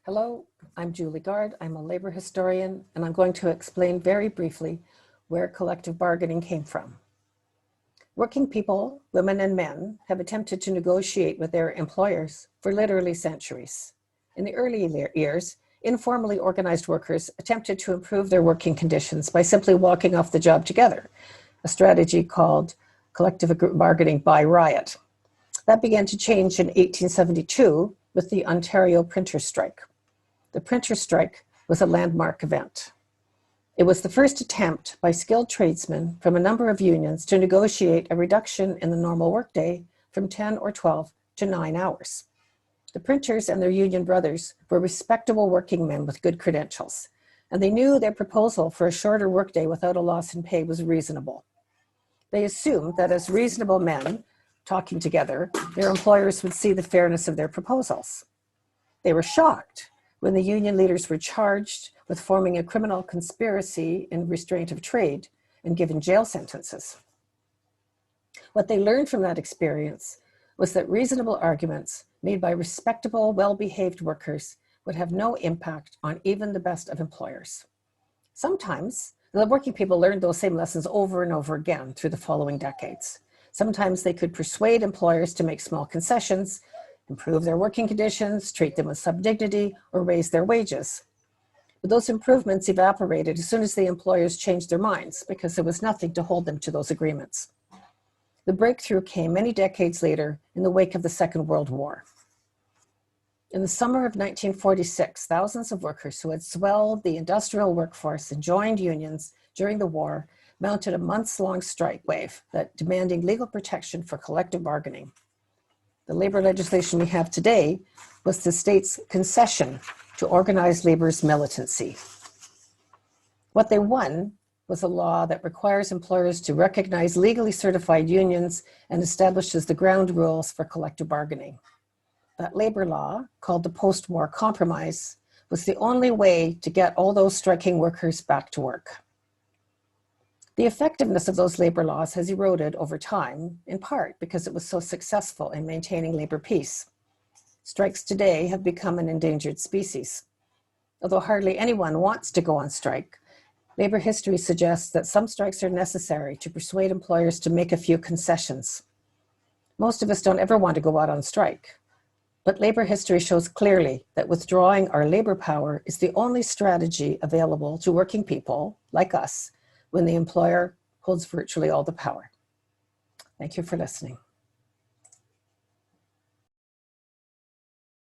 Hello, I'm Julie Gard. I'm a labor historian, and I'm going to explain very briefly where collective bargaining came from. Working people, women and men, have attempted to negotiate with their employers for literally centuries. In the early years, informally organized workers attempted to improve their working conditions by simply walking off the job together, a strategy called collective bargaining by riot. That began to change in 1872 with the Ontario Printers' Strike. The Printers' Strike was a landmark event. It was the first attempt by skilled tradesmen from a number of unions to negotiate a reduction in the normal workday from 10 or 12 to 9 hours. The printers and their union brothers were respectable working men with good credentials, and they knew their proposal for a shorter workday without a loss in pay was reasonable. They assumed that as reasonable men talking together, their employers would see the fairness of their proposals. They were shocked when the union leaders were charged with forming a criminal conspiracy in restraint of trade and given jail sentences. What they learned from that experience was that reasonable arguments made by respectable, well-behaved workers would have no impact on even the best of employers. Sometimes, the working people learned those same lessons over and over again through the following decades. Sometimes they could persuade employers to make small concessions, improve their working conditions, treat them with some dignity, or raise their wages. But those improvements evaporated as soon as the employers changed their minds because there was nothing to hold them to those agreements. The breakthrough came many decades later in the wake of the Second World War. In the summer of 1946, thousands of workers who had swelled the industrial workforce and joined unions during the war mounted a months-long strike wave that demanding legal protection for collective bargaining. The labor legislation we have today was the state's concession to organized labor's militancy. What they won was a law that requires employers to recognize legally certified unions and establishes the ground rules for collective bargaining. That labor law, called the Post-War Compromise, was the only way to get all those striking workers back to work. The effectiveness of those labor laws has eroded over time, in part because it was so successful in maintaining labor peace. Strikes today have become an endangered species. Although hardly anyone wants to go on strike, labor history suggests that some strikes are necessary to persuade employers to make a few concessions. Most of us don't ever want to go out on strike, but labor history shows clearly that withdrawing our labor power is the only strategy available to working people like us when the employer holds virtually all the power. Thank you for listening.